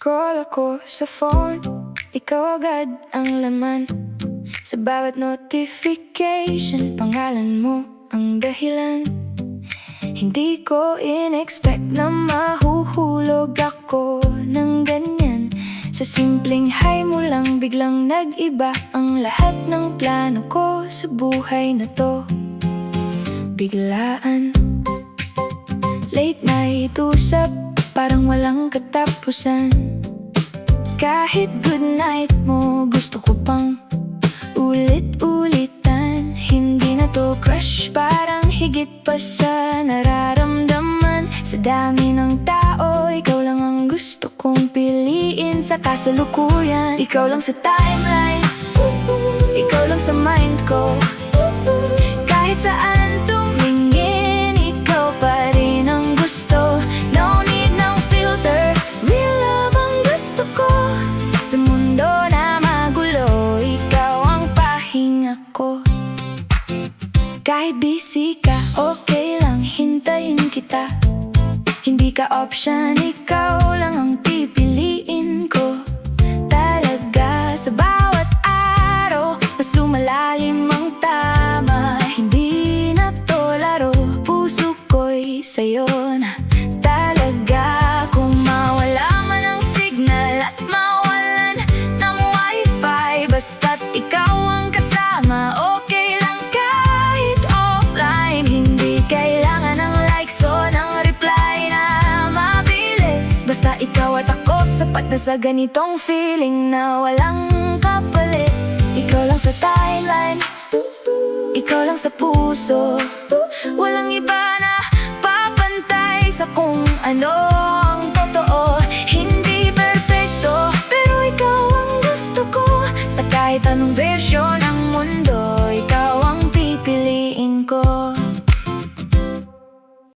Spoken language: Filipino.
Scroll ako sa phone, ikaw agad ang laman. Sa bawat notification, pangalan mo ang dahilan. Hindi ko in-expect na mahuhulog ako ng ganyan. Sa simpleng hi mo lang biglang nag-iba ang lahat ng plano ko sa buhay na to. Biglaan, late night usap, parang walang katapusan. Kahit good night mo, gusto ko pang ulit-ulitan. Hindi na to crush, parang higit pa sa nararamdaman. Sa dami ng tao, ikaw lang ang gusto kong piliin sa kasalukuyan. Ikaw lang sa timeline, ikaw lang sa mind ko. Kahit saan tumingin, ikaw pa rin ang gusto. No need ng filter, real love ang gusto ko. Sa mundo na magulo, ikaw ang pahinga ko. Kahit busy ka, okay lang, hintayin kita. Hindi ka option, ikaw lang ang pipiliin ko. Talaga sa bawat araw, mas lumalalim ang tama. Hindi na to laro, puso ko'y sa'yo na talaga. Kung mawala man ang signal at mawalan ng wifi, basta't ikaw ang kasama, okay lang kahit offline. Hindi kailangan ng likes o ng reply na mabilis. Basta ikaw at ako, sapat na sa ganitong feeling na walang kapalit. Ikaw lang sa timeline, ikaw lang sa puso. Walang iba na papantay sa kung ano ang totoo. Hindi perfecto, pero ikaw ang gusto ko. Sa kahit anong version ng mundo,